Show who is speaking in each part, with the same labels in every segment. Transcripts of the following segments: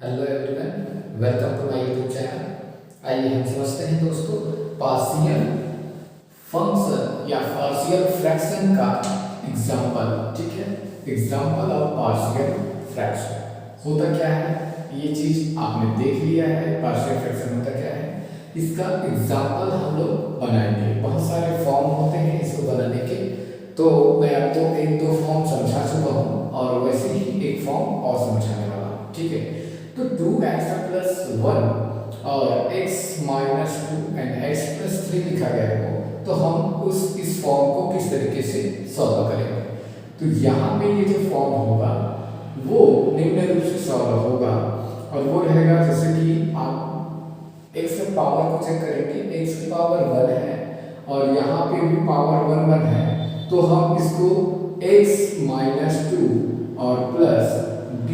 Speaker 1: Hello everyone, welcome to my YouTube channel. आइए हम समझते हैं दोस्तों पार्शियल फंक्शन या पार्शियल फ्रैक्शन का एग्जांपल। ठीक है, एग्जांपल ऑफ पार्शियल फ्रैक्शन होता क्या है, ये चीज आपने देख लिया है। पार्शियल फ्रैक्शन होता क्या है, इसका एग्जांपल हम लोग बनाएंगे। बहुत सारे फॉर्म होते हैं इसको बनाने के, तो मैं आपको एक दो फॉर्म समझा चुका हूँ और वैसे ही एक फॉर्म और समझाने वाला हूँ। ठीक है, तो 2x प्लस 1 और x minus 2 and x plus 3 लिखा गया है, तो हम इस फॉर्म को किस तरीके से सॉल्व करेंगे। तो यहाँ पे ये जो फॉर्म होगा वो निम्न रूप से सॉल्व होगा और वो रहेगा जैसे कि आप x के पावर को चेक करेंगे, x की पावर 1 है और यहाँ पे भी पावर 1 1 है, तो हम इसको x माइनस 2 और plus b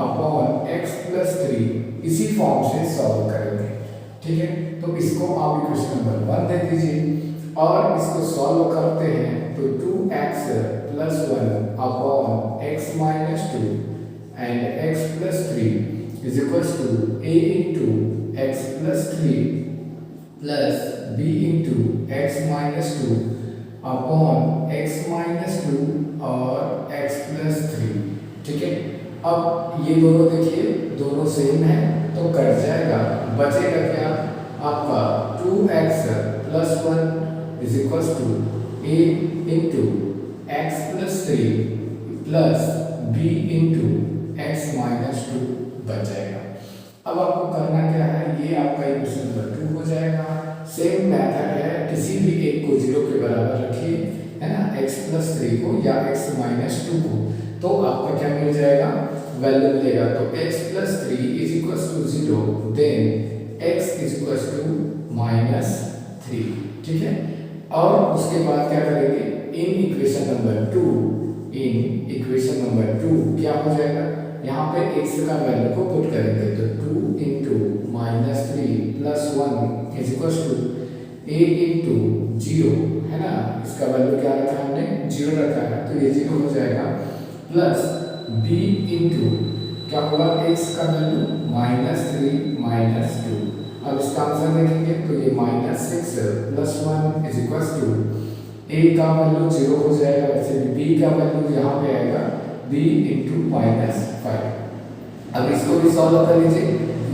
Speaker 1: upon x plus 3 इसी फॉर्म से सॉल्व करेंगे। ठीक है, तो इसको आप इक्वेशन नंबर 1 दे दीजिए और इसको सॉल्व करते हैं तो 2x plus 1 upon x minus 2 and x plus 3 is equal to a into x plus 3 plus b into x minus 2 upon x minus 2 और x प्लस 3। ठीक है, अब ये दोनों देखिए दोनों सेम है तो कट जाएगा, बचेगा क्या आपका 2x plus 1 is equal to a into x plus 3 plus b into x minus 2 बच जाएगा। अब आपको करना क्या है, ये आपका इक्वेशन नंबर 2 हो जाएगा। सेम मेथड है, किसी भी एक को 0 के बराबर रखिए, है ना, x प्लस 3 को या x माइनस 2 को, तो आपका क्या मिल जाएगा, वैल्यू मिलेगा। तो x plus 3 is equal to 0, then x is equal to minus 3। ठीक है, और उसके बाद क्या करेंगे, इन इक्वेशन नंबर 2 क्या हो जाएगा, यहाँ पे x का वैल्यू को पुट करेंगे तो 2 into minus 3 plus 1 is equal to a into 0, है ना, इसका वैल्यू क्या रखा है हमने, 0 रखा है, तो ये 0 हो जाएगा, प्लस b इंटू क्या होगा, x का वैल्यू माइनस 3 माइनस 2। अब इसका आंसर देखेंगे तो ये minus 6 plus 1 is equal to a का वैल्यू 0 हो जाएगा, वैसे b का वैल्यू यहाँ पे आएगा b इंटू माइनस 5। अब इसको भी सॉल्व कर लीजिए,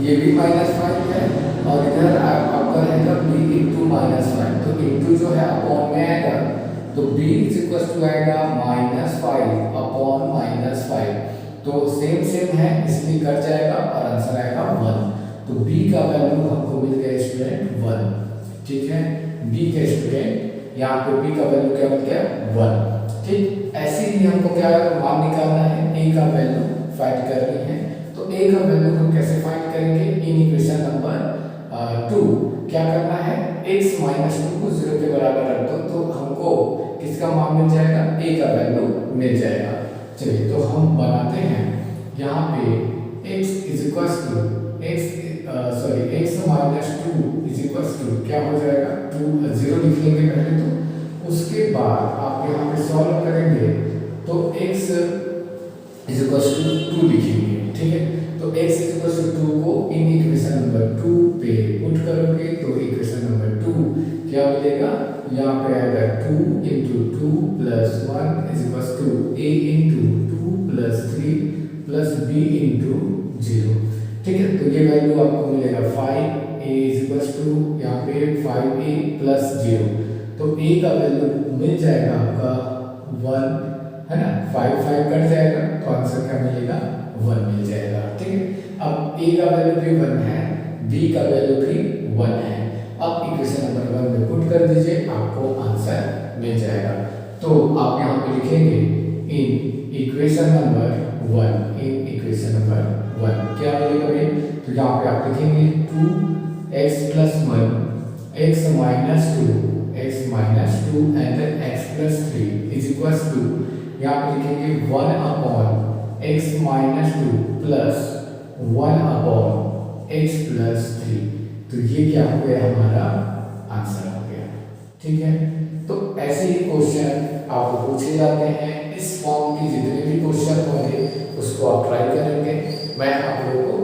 Speaker 1: ये भी माइनस 5 है और इधर आपका रहेगा b इंटू माइनस 5, तो इंटू जो है अपॉन में आएगा, तो b इज इक्वल टू आएगा माइनस 5 अपॉन माइनस 5, तो सेम है इसलिए कट जाएगा और आंसर आएगा 1। तो b का वैल्यू हमको मिल गया स्टूडेंट 1। ठीक है, b के स्टूडेंट यहाँ पे b का वैल्यू क्या मिल गया 1। ठीक, ऐसे ही हमको क्या मान निकालना है, a का वैल्यू फाइंड करनी है। तो a का वैल्यू हम कैसे फाइंड करेंगे, इन इक्वेशन नंबर 2 क्या करना है, x माइनस 2 को 0 के बराबर रख दो तो हमको किसका मान मिल जाएगा, a का वैल्यू मिल जाएगा। चलिए तो हम बनाते हैं, यहाँ पे x is equal to x minus 2 is equal to क्या हो जाएगा, 0 लिख लेंगे पहले, तो उसके बाद आप यहाँ पे सॉल्व करेंगे तो x इज इक्वल टू 2 लिखेंगे। ठीक है, तो x इज इक्वल टू 2 को इन इक्वेशन नंबर 2 पे पुट करोगे तो इक्वेशन नंबर 2 क्या मिलेगा, यहाँ पे आएगा 2 into 2 plus 1 is equal to a into 2 plus 3 plus b into 0। ठीक है, तो ये वैल्यू आपको मिलेगा 5 a इज इक्वल टू यहाँ पे 5a प्लस 0, तो a का वैल्यू मिल जाएगा आपका 1, है ना, 5 कट जाएगा तो आंसर क्या मिलेगा 1 मिल जाएगा। ठीक है, अब a का वैल्यू भी 1 है, b का वैल्यू भी 1 है, अब इक्वेशन नंबर 1 में पुट कर दीजिए, आपको आंसर मिल जाएगा। तो आप यहाँ पे लिखेंगे इन इक्वेशन नंबर 1 क्या मिलेगा भाई, तो यहाँ पे आप लिखेंगे 2x plus 1 x minus 2 and then x plus 3 is equal to यहाँ पे लिखेंगे 1 upon x minus 2 plus 1 upon x plus 3, तो ये क्या हो गया, हमारा आंसर हो गया। ठीक है, तो ऐसे ही क्वेश्चन आपको पूछे जाते हैं, इस फॉर्म की जितने भी क्वेश्चन होंगे उसको आप ट्राई करेंगे। मैं आप लोगों को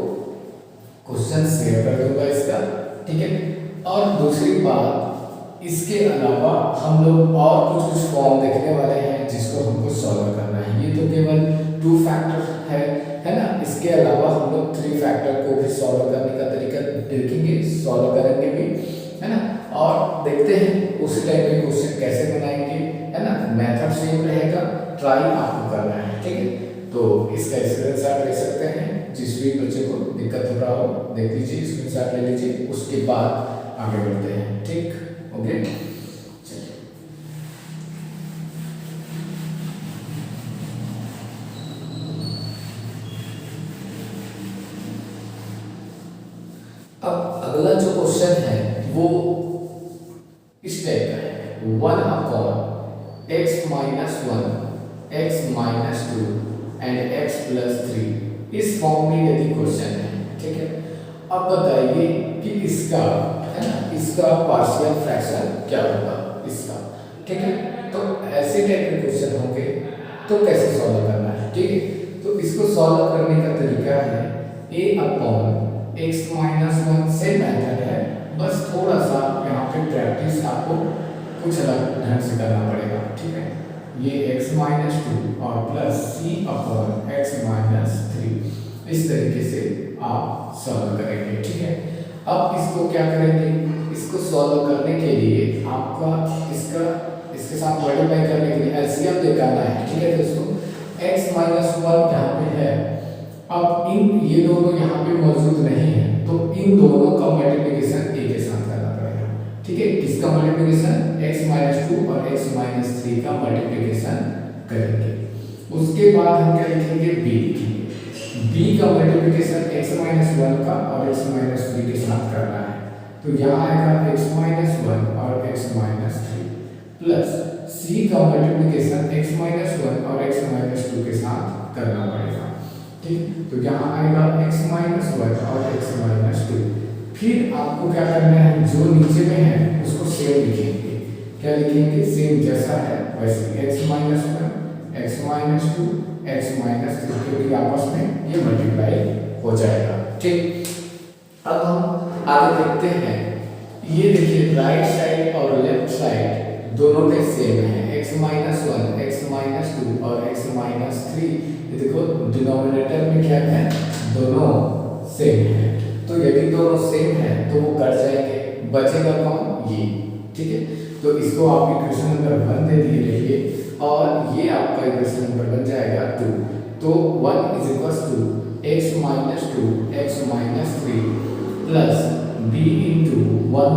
Speaker 1: बाद इसके अलावा हम लोग और कुछ कुछ फॉर्म देखने वाले हैं जिसको हमको सॉल्व करना है। ये तो केवल 2 फैक्टर है ना। इसके अलावा हम लोग 3 फैक्टर को भी सॉल्व करने का तरीका देखेंगे, सॉल्व करेंगे भी, है ना। और देखते हैं उसी टाइप के क्वेश्चन कैसे बनाएंगे, है ना। मेथड सेम रहेगा, ट्राई आपको करना है, ठीक है। तो इसका स्क्रीनशॉट ले सकते हैं, जिस भी बच्चे को दिक्कत हो रहा हो देख लीजिए, स्क्रीनशॉट ले लीजिए, उसके बाद आगे बढ़ते हैं, ठीक, ओके। चलिए अब अगला जो क्वेश्चन है वो इस टाइप का है, 1/x-1 x-2 एंड x+3 इस फॉर्म में यदि क्वेश्चन है, ठीक है। अब बताइए कि इसका, है ना, इसका पार्शियल फ्रैक्शन क्या होगा इसका, ठीक है। तो ऐसे टाइप के क्वेश्चन होंगे तो कैसे सॉल्व करना है, ठीक है। तो इसको सॉल्व करने का तरीका है a/x-1 से मेथड है, बस थोड़ा सा यहाँ पे प्रैक्टिस आपको कुछ अलग ढंग से करना पड़ेगा, ठीक है। ये x-2 और प्लस c/x-3 इस तरीके से आप सॉल्व करेंगे, ठीक है। अब इसको क्या करेंगे, इसको सॉल्व करने के लिए आपका इसके साथ मल्टीप्लाई करने के लिए एलसीएम निकालना है, ठीक है दोस्तों। x-1 यहाँ पे है, अब ये दोनों यहाँ पे मौजूद नहीं है, तो इन दोनों का मल्टीप्लिकेशन एक के साथ करना पड़ेगा, ठीक है। किसका मल्टीप्लिकेशन, x-2 और x-3 का मल्टीप्लिकेशन करेंगे। उसके बाद हम क्या लिखेंगे, b का मल्टीप्लिकेशन x-1 का और x-3 के साथ करना है, तो यहाँ आएगा x-1 और x-3 प्लस c का मल्टीप्लिकेशन x-1 और x-2 के साथ करना पड़ेगा, ठीक। तो यहाँ आएगा x-1 और x-2। फिर आपको क्या करना है, जो नीचे में है उसको सेम लिखेंगे, क्या लिखेंगे, सेम जैसा है वैसे x-1 x-2 x-3, क्योंकि आपस में ये मल्टीप्लाई हो जाएगा, ठीक। अब हम आगे देखते हैं, ये देखिए राइट साइड और लेफ्ट साइड दोनों में सेम है, x-1 x-2 और x-3, ये देखो डिनोमिनेटर में क्या है, दोनों सेम है। तो यदि दोनों सेम है तो वो कट जाएंगे, बचेगा कौन, ये, ठीक है। तो इसको आप इक्वेशन नंबर 1 दे दिए रहिए, और ये आपका इक्वेशन नंबर बन जाएगा 2। तो 1 = x-2 x-3 प्लस b × 1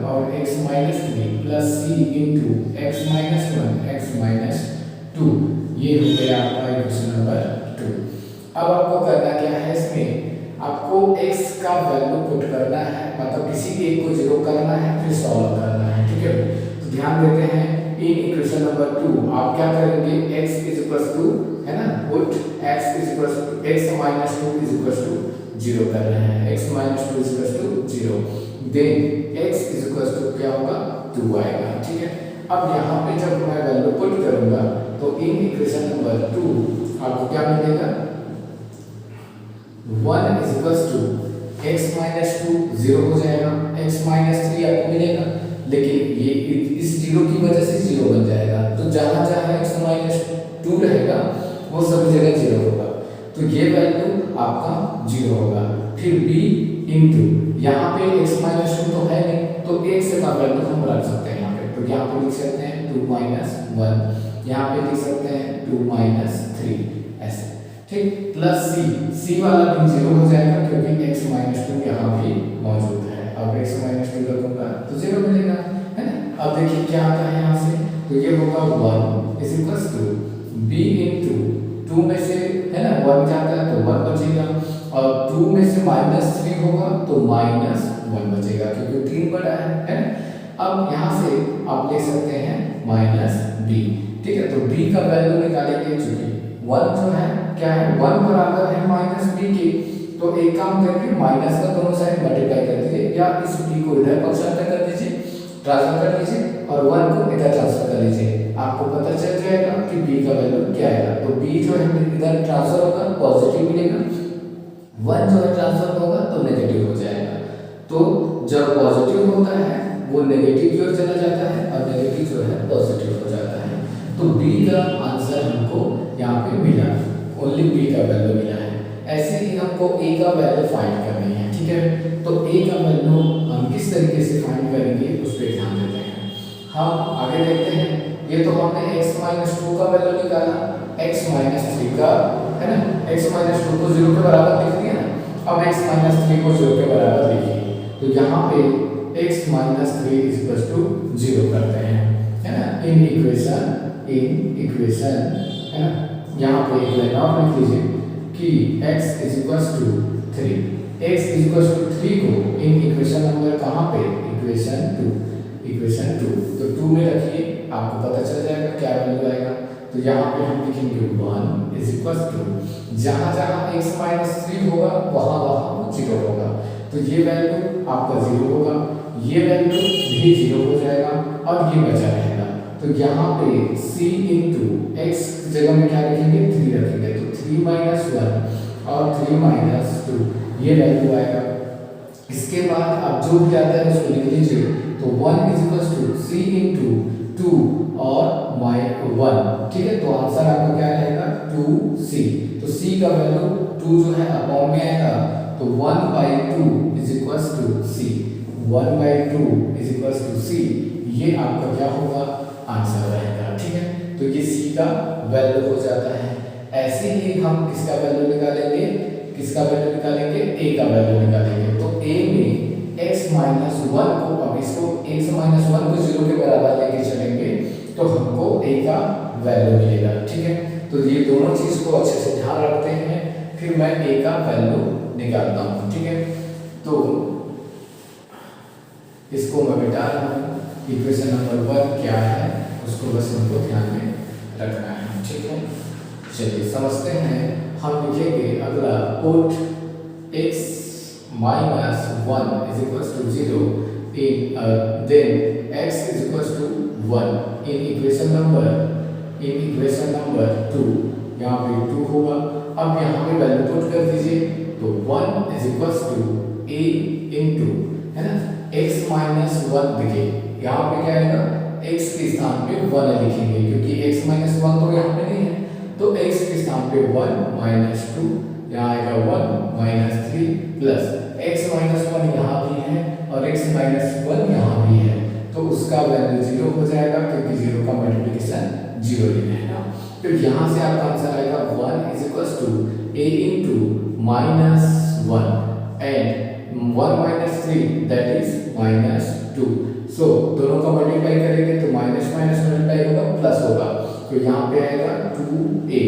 Speaker 1: और x-3 plus c × x-1 x-2, ये हो गया आपका इक्वेशन नंबर 2। अब आपको करना क्या है, इसमें आपको x का वैल्यू पुट करना है, मतलब किसी एक को 0 करना है, फिर सॉल्व करना है, ठीक है। तो ध्यान देते हैं, इन इक्वेशन नंबर 2 आप क्या करेंगे, x = है ना, पुट x-2 0 कर रहे हैं, x-2 0, देन x क्या होगा, 2 आएगा, ठीक है। अब यहाँ पे जब मैं वैल्यू पुट करूंगा तो इन इक्वेशन नंबर 2 आपको क्या मिलेगा, 1 = x-2 0 हो जाएगा, x-3 आपको मिलेगा, लेकिन ये इस 0 की वजह से 0 बन जाएगा, तो जहां जहां x-2 रहेगा वो सभी जगह 0 होगा, तो ये वैल्यू आपका 0 होगा। फिर b × यहाँ पे x-2 तो है नहीं, तो एक से का वैल्यू हम रख सकते हैं यहाँ पे, तो यहाँ पे लिख सकते हैं 2 - 1, यहाँ पे लिख सकते हैं 2 - 3, ऐसे, ठीक। प्लस c वाला भी 0 हो जाएगा, क्योंकि x-2 यहाँ भी मौजूद है, अब x-2 रखूंगा तो 0 मिलेगा, है ना। अब देखिए क्या आता है यहाँ से, तो ये होगा 1 = b × 2 में से, है ना, 1 जाता है तो 1 बचेगा, और 2 में से -3 होगा तो -1 बचेगा, क्योंकि 3 बड़ा है ना। अब यहाँ से आप ले सकते हैं -b, ठीक है। तो b का वैल्यू निकालेंगे, चूंकि 1 जो है क्या है, 1 बराबर है -b के, तो एक काम करके माइनस का दोनों साइड मल्टीप्लाई कर दीजिए, या इस b को इधर पक्ष कर दीजिए, ट्रांसफर कर लीजिए, और 1 को इधर ट्रांसफर कर लीजिए, आपको पता चल जाएगा कि b का वैल्यू क्या आएगा। तो b जो है इधर ट्रांसफर होगा, पॉजिटिव मिलेगा, 1 जो है ट्रांसफर होगा तो नेगेटिव हो जाएगा। तो जब पॉजिटिव होता है वो नेगेटिव की ओर चला जाता है और नेगेटिव जो है पॉजिटिव हो जाता है। तो बी का आंसर हमको यहाँ पे मिला, ओनली बी का वैल्यू मिला है। ऐसे ही हमको ए का वैल्यू फाइंड करनी है, ठीक है। तो ए का वैल्यू हम किस तरीके से फाइंड करेंगे उस पर ध्यान देते हैं। हम आगे देखते हैं, ये तो हमने x माइनस 2 का वैल्यू निकाला, x माइनस 3 का, है ना। x माइनस 2 को 0 के बराबर लिख दिया ना, अब x माइनस 3 को 0 के बराबर लिखिए, तो यहाँ पे x माइनस 3 इक्वल टू 0 करते हैं, है ना। इन इक्वेशन, है ना, यहाँ पे एक लाइन और लिख लीजिए कि x is equal to 3, x is equal to 3 को इन इक्वेशन नंबर कहाँ पे, इक्वेशन 2, तो 2 में रखिए, आपको पता चल जाएगा क्या वैल्यू आएगा। तो यहाँ पे हम लिखेंगे 1 इज इक्वल टू, जहाँ जहाँ x माइनस 3 होगा वहाँ वहाँ 0 होगा, तो ये वैल्यू आपका 0 होगा, ये वैल्यू भी 0 हो जाएगा और ये बचा रहेगा। तो यहाँ पे c इंटू एक्स जगह में क्या लिखेंगे, 3 रखेंगे, तो 3 माइनस 1 और 3 माइनस 2 ये वैल्यू आएगा। इसके बाद आप जो भी आता है उसको लिख लीजिए, तो 1 is equal to c into 2 और माइनस 1, ठीक है। तो आंसर आपका क्या रहेगा 2c, तो c का वैल्यू 2 जो है अपॉन में आएगा, तो 1/2 is equal to c, 1/2 is equal to c, ये आपका क्या होगा आंसर रहेगा, ठीक है। तो ये c का वैल्यू हो जाता है। ऐसे ही हम किसका वैल्यू निकालेंगे, a का वैल्यू निकालेंगे। तो a में x माइनस 1 को, अब इसको x माइनस 1 को 0 के बराबर लेके चलेंगे तो हमको a का वैल्यू मिलेगा, ठीक है। तो ये दोनों चीज को अच्छे से ध्यान रखते हैं, फिर मैं a का वैल्यू निकालता हूँ, ठीक है। तो इसको मैं मिटा रहा हूँ, इक्वेशन नंबर 1 क्या है उसको बस हमको ध्यान में रखना है, ठीक है। चलिए समझते हैं, हम लिखेंगे अगला, put x minus 1 is equal to 0 in then x is equal to 1 in equation number 2, यहाँ पे 2 होगा। अब यहाँ पे वैल्यू पुट कर दीजिए, तो 1 is equal to a into, है ना, x माइनस 1, देखिए यहाँ पे क्या आएगा, x के स्थान पे 1 लिखेंगे क्योंकि x माइनस 1 तो यहाँ पे नहीं है, तो x के स्थान पे 1 माइनस 2, यहाँ आएगा 1 माइनस 3 प्लस x माइनस 1 यहाँ भी है और x माइनस 1 यहाँ भी है, तो उसका वैल्यू 0 हो जाएगा क्योंकि 0 का मल्टीप्लिकेशन 0 ही रहेगा। तो यहाँ से आपका आंसर आएगा 1 is equal to a into minus 1 and 1 minus 3 that is minus 2। So दोनों का मल्टीप्लाई करेंगे तो माइनस माइनस मल्टीप्लाई होगा प्लस होगा, तो यहाँ पे आएगा 2a,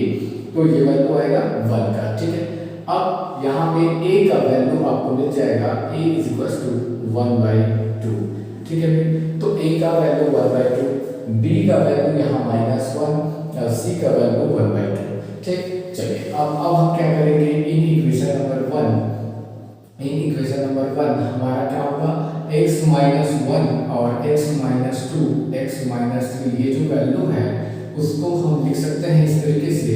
Speaker 1: तो ये वैल्यू आएगा 1 का, ठीक है। अब यहाँ पे a का वैल्यू आपको मिल जाएगा, a इज इक्वल टू 1/2, ठीक है भाई। तो a का वैल्यू 1/2, b का वैल्यू यहाँ माइनस 1 और c का वैल्यू 1/2, ठीक। चलिए अब हम क्या करेंगे, इन इक्वेशन नंबर 1 हमारा क्या होगा, x माइनस 1 और x माइनस 2, x माइनस 3, ये जो वैल्यू है उसको हम लिख सकते हैं इस तरीके से,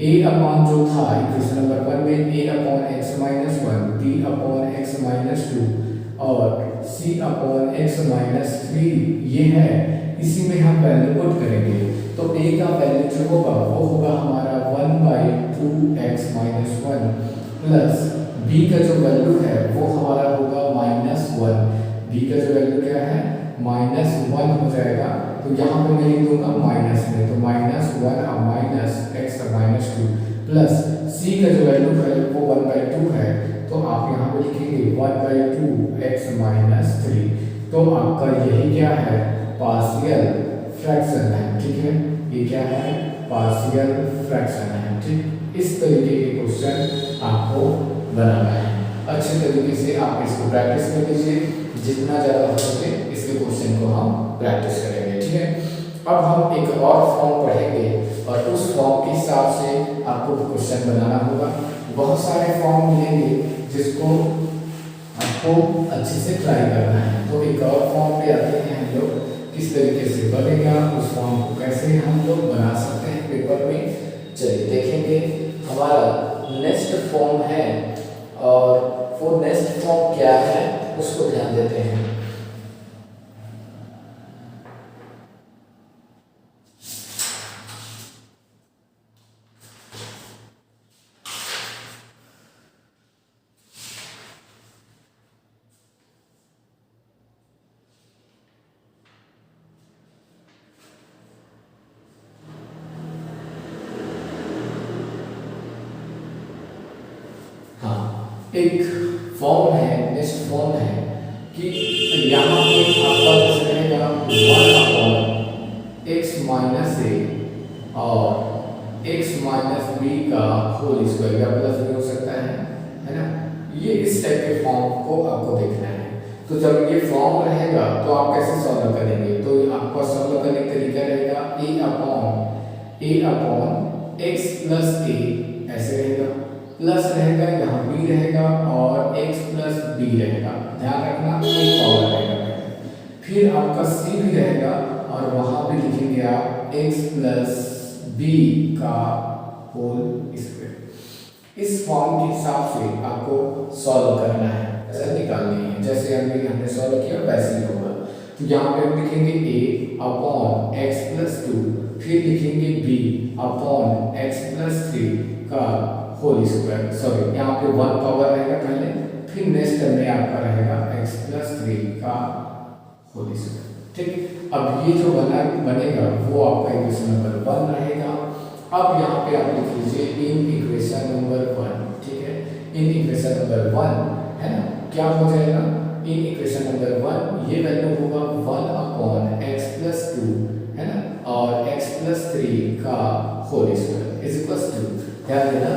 Speaker 1: a अपॉन जो था इक्वेशन नंबर 1 में a upon x minus 1, b upon x minus 2 और c अपॉन x माइनस 3, ये है, इसी में हम वैल्यू पुट करेंगे। तो a का वैल्यू जो होगा वो होगा हमारा 1/2x माइनस 1 प्लस b का जो वैल्यू है वो हमारा होगा माइनस 1, b का जो वैल्यू क्या है माइनस 1 हो जाएगा, तो यहाँ पे मैं लिख दूंगा माइनस में, तो माइनस 1 और माइनस x और माइनस 2 प्लस c का जो वैल्यू है वो 1/2 है, तो आप यहाँ पे लिखेंगे 1/2x माइनस 3, तो आपका यही क्या है पार्शियल फ्रैक्शन है, ठीक है। ये क्या है पार्शियल फ्रैक्शन है, ठीक। इस तरीके के क्वेश्चन आपको बनाना है, अच्छे तरीके से आप इसको प्रैक्टिस कर लीजिए, जितना ज़्यादा हो सके इसके क्वेश्चन को हम प्रैक्टिस करेंगे, ठीक है। अब हम एक और फॉर्म पढ़ेंगे और उस फॉर्म के हिसाब से आपको क्वेश्चन बनाना होगा। बहुत सारे फॉर्म मिलेंगे जिसको आपको अच्छे से ट्राई करना है। तो एक और फॉर्म पे आते हैं हम लोग, किस तरीके से बनेगा, उस फॉर्म को कैसे हम लोग बना सकते हैं पेपर में, चलिए देखेंगे। हमारा नेक्स्ट फॉर्म है और वो नेक्स्ट फॉर्म क्या है उसको ध्यान देते हैं। एक फॉर्म है, नेक्स्ट फॉर्म है कि यहाँ पे आपका कैसे रहेगा 1/x माइनस ए और x माइनस बी का होल स्क्वायर या प्लस भी हो सकता है ना। ये इस टाइप के फॉर्म को आपको देखना है। तो जब ये फॉर्म रहेगा तो आप कैसे सॉल्व करेंगे, तो आपका सॉल्व करने का तरीका रहेगा a upon x plus a ऐसे रहेगा, प्लस रहेगा यहाँ b रहेगा और x प्लस b रहेगा, ध्यान रखना एक पावर रहेगा। फिर आपका c भी रहेगा और वहां भी लिखेंगे आप x प्लस b का होल स्क्वायर। इस फॉर्म के हिसाब से आपको सॉल्व करना है, ऐसा निकालनी है जैसे हमने सॉल्व किया वैसे ही होगा। तो यहाँ पे हम लिखेंगे a अपॉन x प्लस 2, फिर लिखेंगे b अपॉन x प्लस 3 का होल स्क्वायर। सॉरी यहाँ पे 1 पावर रहेगा पहले, फिर नेक्स्ट टर्म में आपका रहेगा x प्लस 3 का होल स्क्वायर। ठीक, अब ये जो बनेगा वो आपका इक्वेशन नंबर 1 रहेगा। अब यहाँ पे आप लिख लीजिए इन इक्वेशन नंबर 1, ठीक है। इन इक्वेशन नंबर 1 है ना, क्या हो जाएगा इन इक्वेशन नंबर 1 ये वैल्यू होगा 1 अपॉन x प्लस 2 है ना और x प्लस 3 का whole square is equal to, ध्यान देना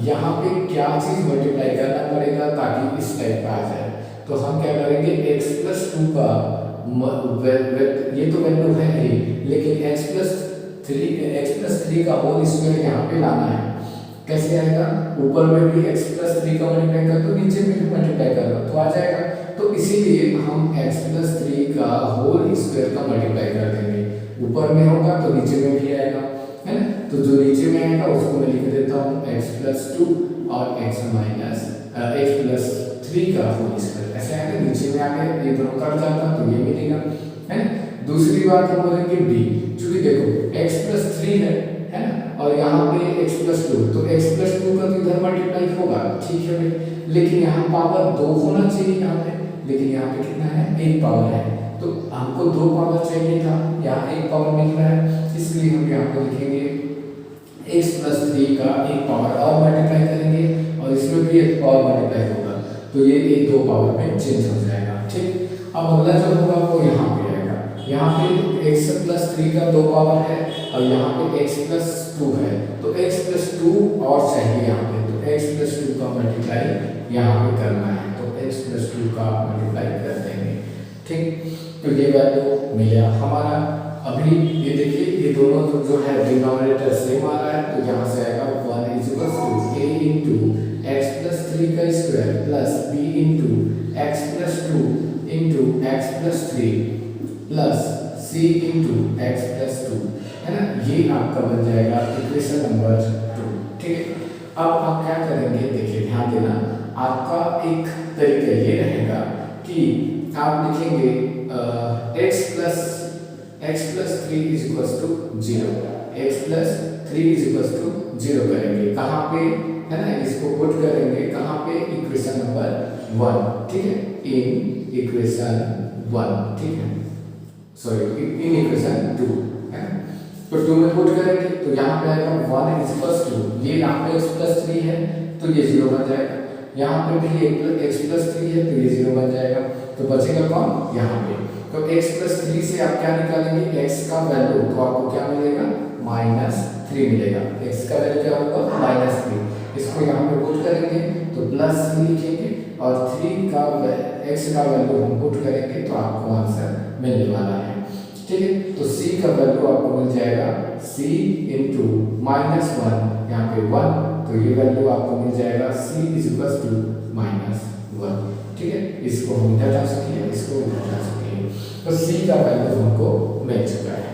Speaker 1: यहाँ पे क्या चीज मल्टीप्लाई करना पड़ेगा ताकि इस टाइप का आ जाए। तो हम क्या करेंगे x प्लस 2 का ये तो वैल्यू है ही, लेकिन x प्लस 3 का होल स्क्वायर यहाँ पे लाना है। कैसे आएगा, ऊपर में भी x प्लस 3 का मल्टीप्लाई कर दो, नीचे में भी मल्टीप्लाई कर दो तो आ जाएगा। तो इसीलिए हम x प्लस 3 का होल स्क्वायर का मल्टीप्लाई कर देंगे, ऊपर में होगा तो नीचे में भी आएगा है ना। तो जो नीचे में आएगा उसको मैं लिख देता हूँ x प्लस 2 और x प्लस 3 का होल स्क्वायर, ऐसे आएगा। नीचे में आके ये दोनों कट जाता तो ये मिलेगा है ना। दूसरी बात हम बोलेंगे b, चूंकि देखो x प्लस 3 है ना और यहाँ पे x प्लस 2, तो x प्लस 2 का तो इधर मल्टीप्लाई होगा, ठीक है भाई, लेकिन यहाँ पावर 2 होना चाहिए यहाँ पे, लेकिन यहाँ पे कितना है 1 पावर है। तो हमको 2 पावर चाहिए था, यहाँ 1 पावर मिल रहा है, इसलिए हम यहाँ पे लिखेंगे x प्लस 3 का 1 पावर और मल्टीप्लाई करेंगे और इसमें भी 1 पावर मल्टीप्लाई होगा, तो ये 2 पावर में चेंज हो जाएगा। ठीक, अब अगला जो होगा वो यहाँ पे आएगा, यहाँ पे x प्लस 3 का 2 पावर है और यहाँ पे x प्लस 2 है, तो x प्लस 2 और चाहिए यहाँ पे, तो x प्लस 2 का मल्टीप्लाई यहाँ पे करना है, तो x प्लस 2 का मल्टीप्लाई कर देंगे। ठीक, तो ये वैल्यू मिला हमारा। अभी ये देखिए ये दोनों जो है डिनोमिनेटर सेम आ रहा है, तो यहाँ से आएगा 1 is equal to a into x plus 3 का square plus b into x plus 2 into x plus 3 plus c into x plus 2 है ना। ये आपका बन जाएगा इक्वेशन नंबर 2। ठीक है, अब आप क्या करेंगे, देखिए ध्यान देना, आपका एक तरीका ये रहेगा कि आप लिखेंगे x plus 3 is equal to 0, x plus 3 is equal to 0 करेंगे, कहाँ पे है ना, इसको पुट करेंगे कहाँ पे, इक्वेशन नंबर 1, ठीक है, इन इक्वेशन 1, ठीक है, सॉरी इन इक्वेशन 2 है ना। तो 2 में पुट करेंगे तो यहाँ पे आएगा 1 इज इक्वल टू, ये यहाँ पे x प्लस 3 है तो ये 0 बन जाएगा, यहाँ पे भी x प्लस 3 है तो ये 0 बन जाएगा, तो बचेगा कौन यहाँ पे। तो x प्लस 3 से आप क्या निकालेंगे, x का वैल्यू, तो आपको क्या मिलेगा -3 मिलेगा, x का वैल्यू क्या होगा -3, इसको यहाँ पे पुट करेंगे तो +3 लिखेंगे और 3 का x का वैल्यू हम पुट करेंगे तो आपको आंसर मिलने वाला है। ठीक है, तो c का वैल्यू आपको मिल जाएगा c इंटू -1, यहाँ पे 1, तो ये वैल्यू आपको मिल जाएगा c इज इक्वल टू -1। ठीक है, इसको हम इधर जा सकते हैं, इसको इधर जा सकते हैं, तो c का वैल्यू हमको मिल चुका है।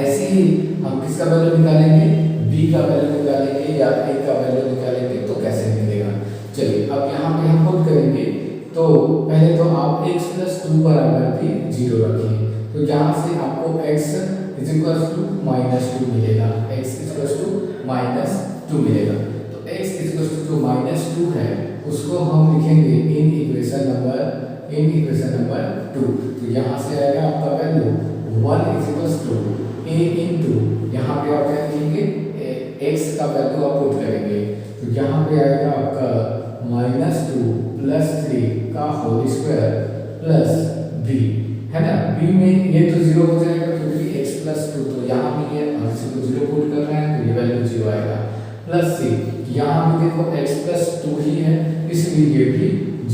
Speaker 1: ऐसे ही हम किसका वैल्यू निकालेंगे, b का वैल्यू निकालेंगे या a का वैल्यू निकालेंगे, तो कैसे मिलेगा। चलिए अब यहाँ पे हम पुट करेंगे, तो पहले तो बराबर भी 0 रखिए। तो यहाँ से आपको x इज इक्वल टू -2 मिलेगा, x इक्वल टू -2 मिलेगा। तो x इक्वल टू जो -2 है उसको हम लिखेंगे इन इक्वेशन नंबर 2। तो यहाँ से आएगा आपका value 1 is equal to a into यहाँ पे आप क्या लिखेंगे x का वैल्यू आप पुट करेंगे। तो यहाँ पे आएगा आपका -2 + 3 का होल स्क्वायर प्लस b, है ना। b में ये तो 0 हो जाएगा क्योंकि x + 2, तो यहाँ पे ये हम इसी को 0 पुट कर रहे हैं तो ये वैल्यू 0 आएगा। प्लस c यहाँ पे देखो x + 2 ही है इसलिए ये भी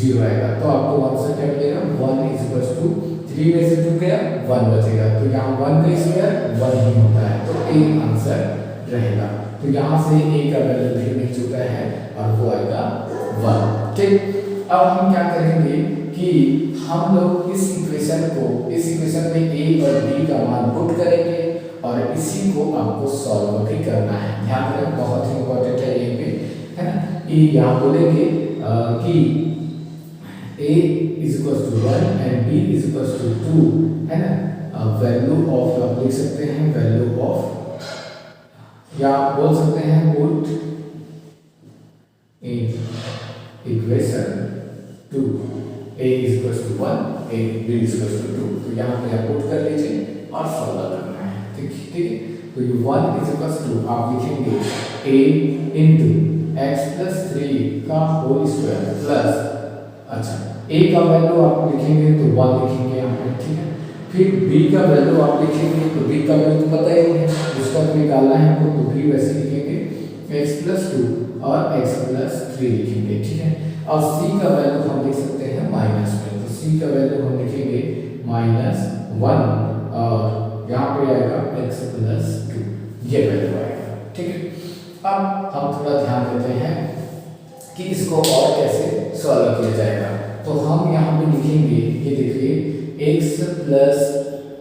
Speaker 1: 0 आएगा। तो आपको आंसर क्या मिलेगा 1 इज इक्वल टू 3 में से 2 गया 1 बचेगा। तो यहाँ 1 का स्क्वायर 1 ही होता है, तो a आंसर रहेगा। तो यहाँ से a का वैल्यू भी मिल चुका है और वो आएगा 1। ठीक, अब हम क्या करेंगे कि हम लोग इस इक्वेशन में a और b का मान पुट करेंगे और इसी को आपको सॉल्व भी करना है। ध्यान रखें, बहुत ही इंपॉर्टेंट है ये भी, है ना। ये यहाँ बोलेंगे कि a is equal to 1 and b is equal to 2, है ना। वैल्यू ऑफ आप लिख सकते हैं वैल्यू ऑफ, या बोल सकते हैं put in equation 2 a is equal to 1 b is equal to 2। तो यहाँ पे आप पुट कर लीजिए और सॉल्व करना है। ठीक है, तो ये 1 इज इक्वल टू आप लिखेंगे a इंटू x + 3 का होल स्क्वायर प्लस, अच्छा a का वैल्यू आप लिखेंगे तो 1 लिखेंगे यहाँ पे, ठीक है। फिर b का वैल्यू आप लिखेंगे तो b का वैल्यू तो पता ही है जिसका निकालना है आपको, तो b वैसे लिखेंगे x + 2 और x + 3 लिखेंगे, ठीक है। और c का वैल्यू हम लिख सकते हैं माइनस में, तो c का वैल्यू हम लिखेंगे -1 और यहाँ पे आएगा x + 2, ये वैल्यू आएगा, ठीक है। अब हम थोड़ा ध्यान देते हैं कि इसको और कैसे सॉल्व किया जाएगा। तो हम यहाँ पे लिखेंगे, ये देखिए x +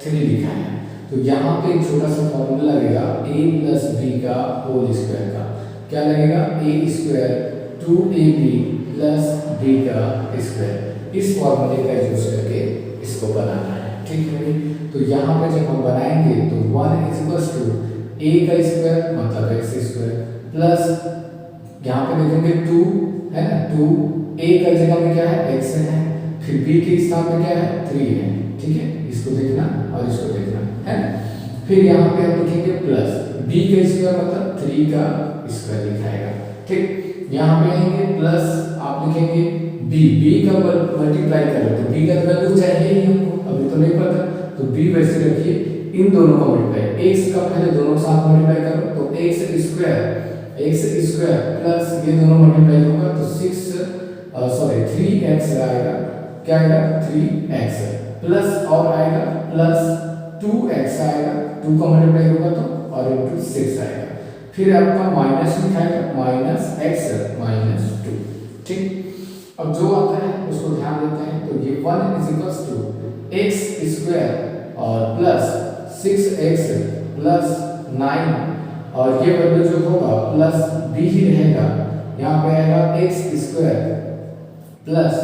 Speaker 1: 3 लिखा है, तो यहाँ पे एक छोटा सा फॉर्मूला लगेगा a + b का होल स्क्वायर का। क्या लगेगा a² 2ab + b का स्क्वायर। इस फॉर्मूले का यूज करके इसको बनाना है, ठीक है। तो यहाँ पे जब हम बनाएंगे तो 1 इज इक्वल टू a का स्क्वायर मतलब x² प्लस यहाँ पे देखेंगे 2, है ना। 2 a का जगह में क्या है x है, फिर b के स्थान पे क्या है 3 है, ठीक है। इसको देखना और इसको देखना, है ना। फिर यहाँ पे हम लिखेंगे प्लस b का स्क्वायर मतलब 3 का स्क्वायर लिखाएगा, ठीक। यहाँ पे आएंगे प्लस आप लिखेंगे b का मल्टीप्लाई करें तो b का वैल्यू चाहिए ही हमको, अभी तो नहीं पता, तो b वैसे रखिए, इन दोनों का मल्टीप्लाई x का पहले दोनों साथ मल्टीप्लाई करो तो x² प्लस ये दोनों मल्टीप्लाई होगा तो 3x आएगा, क्या आएगा 3x प्लस और आएगा प्लस 2x आएगा, 2 का मल्टीप्लाई होगा तो और इनटू 6 आएगा। फिर आपका माइनस लिखाएगा -2, ठीक। अब जो आता है उसको ध्यान देते हैं, तो ये 1 इज इक्वल टू x² और प्लस 6x प्लस 9 और ये वैल्यू जो होगा प्लस b ही रहेगा, यहाँ पे आएगा x² प्लस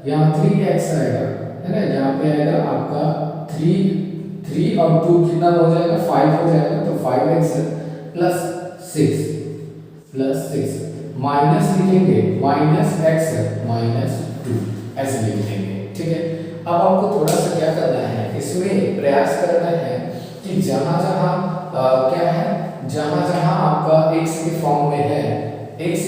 Speaker 1: यहाँ 3x आएगा, है ना। यहाँ पे आएगा आपका 3 और 2 कितना हो जाएगा 5 हो जाएगा, तो 5x प्लस 6 माइनस लिखेंगे -x -2 ऐसे लिख देंगे, ठीक है। अब आपको थोड़ा सा क्या करना है, इसमें प्रयास करना है कि जहां क्या है, जहां आपका x के फॉर्म में है x²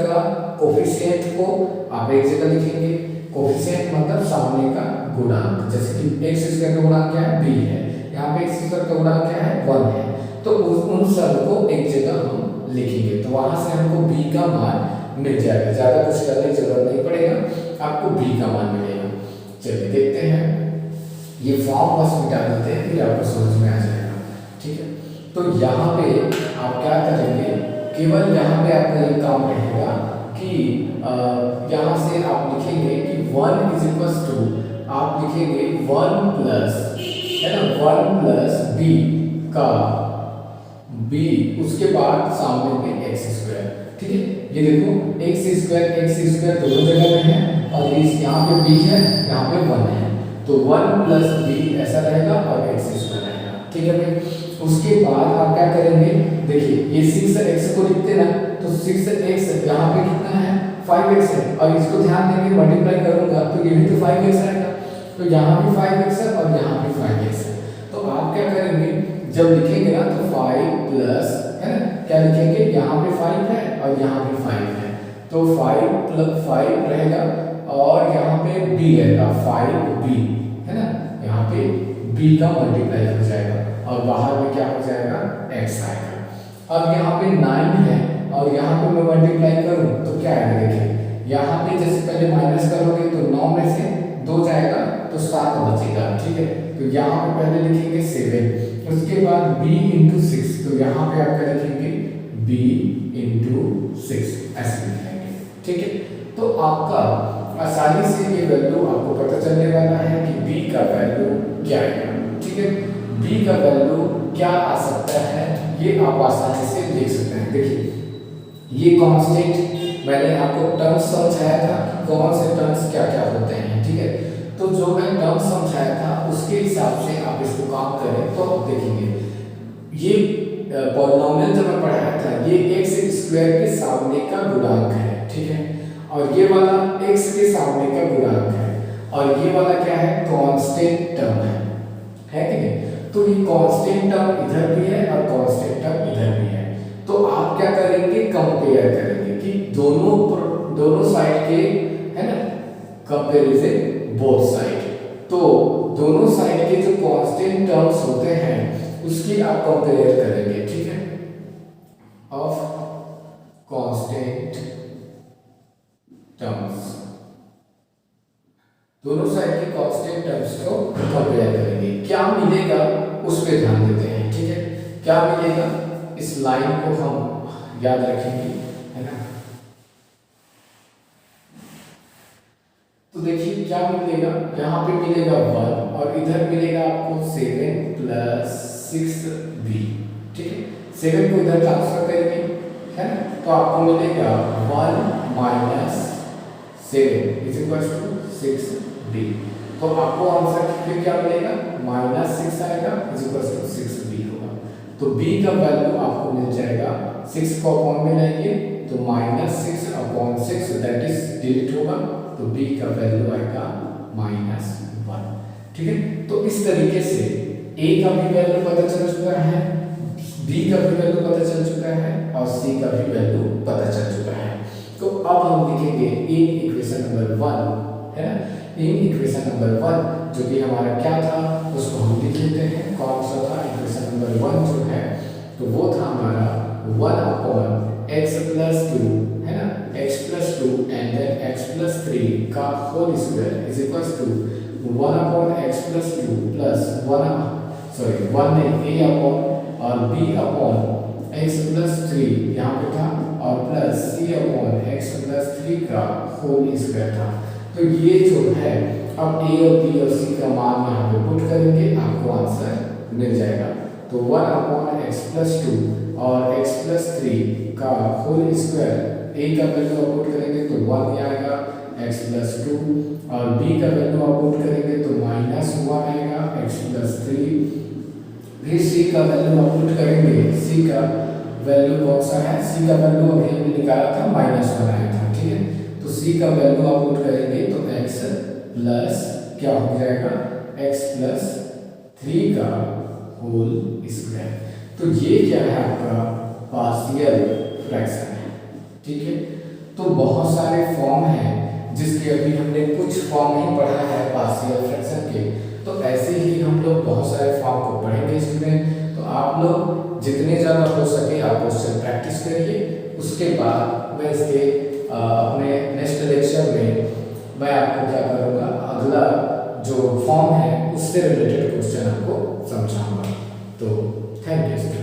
Speaker 1: का कोफिशिएंट को आप एक जगह लिखेंगे। कोफिशिएंट मतलब सामने का गुणांक, जैसे कि x² का गुणांक क्या है b है, यहाँ पे x² का गुणांक क्या है 1 है, तो उन सब को एक जगह हम लिखेंगे, तो वहां से हमको b का मान मिल जाएगा। ज्यादा कुछ करने की जरूरत नहीं पड़ेगा, आपको b का मान मिलेगा। चलिए देखते हैं, ये फॉर्म बस मिटा देते हैं फिर आपको समझ में आ जाएगा, ठीक है। तो यहाँ पे आप क्या करेंगे, केवल यहाँ पे आपका ये काम रहेगा कि यहाँ से आप लिखेंगे कि 1 इज इक्वल टू आप लिखेंगे 1 प्लस, है ना, 1 प्लस b का b, उसके बाद सामने में x², ठीक है। ये देखो x² दोनों जगह में है और इस यहाँ पे b है, यहाँ पे 1 है, तो 1 प्लस बी ऐसा रहेगा और एक्स स्क्वायर रहेगा। ठीक है भाई, उसके बाद आप क्या करेंगे, देखिए ये 6x को लिखते ना, तो 6x यहाँ पे कितना है 5x है, और इसको ध्यान देंगे मल्टीप्लाई करूंगा तो ये भी तो 5x आएगा, तो यहाँ भी 5x है और यहाँ भी 5x है। तो आप क्या करेंगे, जब लिखेंगे ना तो 5 प्लस है ना, क्या लिखेंगे, यहाँ पे 5 है और यहाँ पे 5 है, तो 5 प्लस 5 रहेगा और यहाँ पे b रहेगा 5b है ना, यहाँ पे b का मल्टीप्लाई हो जाएगा और बाहर में क्या हो जाएगा x आएगा। अब यहाँ पे 9 है और यहाँ पे मैं मल्टीप्लाई करूँ तो क्या आएगा, देखिए यहाँ पे जैसे पहले माइनस करोगे तो 9 में से 2 जाएगा तो 7 बचेगा। ठीक है, तो यहाँ पे पहले लिखेंगे 7, उसके बाद b इंटू 6, तो यहाँ पे आप क्या लिखेंगे b इंटू 6 ऐसे लिखेंगे। ठीक है, तो आपका आसानी से ये वैल्यू आपको पता चलने वाला है कि b का वैल्यू क्या है। ठीक है, b का वैल्यू क्या आ सकता है ये आप आसानी से देख सकते हैं। देखिए ये कांस्टेंट मैंने आपको टर्म्स समझाया था कि कौन से टर्म्स क्या क्या होते हैं। ठीक है, तो जो मैं टर्म्स समझाया था उसके हिसाब से आप इसको काम करें तो आप देखेंगे ये पॉलिनोमियल जब मैं पढ़ाया था ये x स्क्वायर के सामने का गुणांक है। ठीक है, और ये वाला x के सामने का गुणांक है और ये वाला क्या है कांस्टेंट टर्म है कि नहीं। तो ये कांस्टेंट टर्म इधर भी है और कांस्टेंट टर्म इधर भी है, तो आप क्या करेंगे कंपेयर करेंगे कि दोनों साइड के है ना, कंपैरिजन बोथ साइड, तो दोनों साइड के जो कांस्टेंट टर्म्स होते हैं उसकी आप कंपेयर करेंगे। ठीक है, ऑफ कांस्टेंट टर्म्स, दोनों साइड के कांस्टेंट टर्म्स को कंपेयर करेंगे, क्या मिलेगा उस पे ध्यान देते हैं। ठीक है, क्या मिलेगा इस लाइन को हम याद रखेंगे है ना। तो देखिए क्या मिलेगा, यहाँ पे मिलेगा 1 और इधर मिलेगा आपको 7 प्लस 6b। ठीक है, 7 को इधर ट्रांसफर करेंगे है ना, तो आपको मिलेगा 1 minus 7 is equal to 6b। तो आपको आंसर फिर क्या मिलेगा माइनस 6 आएगा इज इक्वल टू 6b होगा। तो b का वैल्यू आपको मिल जाएगा 6 को अपॉन में लाएंगे तो minus 6 upon 6 that is delete होगा, तो b का वैल्यू आएगा -1। ठीक है, तो इस तरीके से a का भी वैल्यू पता चल चुका है, b का भी वैल्यू पता चल चुका है और c का भी वैल्यू पता चल चुका है। तो अब हम लिखेंगे इन इक्वेशन नंबर 1 है ना, इन इक्वेशन नंबर 1 जो कि हमारा क्या था उसको हम लिख लेते हैं। कौन सा था इक्वेशन नंबर 1 जो है, तो वो था हमारा 1 अपॉन x प्लस 2 है ना, x plus 2 and then x plus 3 का whole square is equal to 1 upon x plus 2 plus 1 नहीं a अपॉन और b अपॉन x प्लस 3 यहाँ पे था और plus c upon x plus 3 का होल स्क्वायर था। तो ये जो है अब a और b और c का मान यहाँ पे पुट करेंगे आपको आंसर मिल जाएगा। तो 1 अपॉन x प्लस 2 और x प्लस 3 का होल स्क्वायर, a का वैल्यू आप पुट करेंगे तो 1 आएगा, x प्लस 2 और b का वैल्यू आप पुट करेंगे तो -1 आएगा, x प्लस 3। फिर c का वैल्यू आप पुट करेंगे, c का वैल्यू कौन सा है, c का वैल्यू अभी हमने निकाला था -1 आया था। ठीक है, तो c का वैल्यू आप पुट करेंगे तो x प्लस क्या हो जाएगा x प्लस 3 का होल स्क्वायर। तो ये क्या है आपका पार्शियल फ्रैक्शन है। ठीक है, तो बहुत सारे फॉर्म हैं जिसके अभी हमने कुछ फॉर्म ही पढ़ा है पार्शियल फ्रैक्शन के, तो ऐसे ही हम लोग बहुत सारे फॉर्म को पढ़ेंगे स्टूडेंट। तो आप लोग जितने ज़्यादा हो सके आप उससे प्रैक्टिस करिए, उसके बाद मैं इसके अपने नेक्स्ट लेक्चर में मैं आपको क्या करूँगा अगला जो फॉर्म है उससे रिलेटेड क्वेश्चन आपको समझाऊंगा। तो थैंक यू।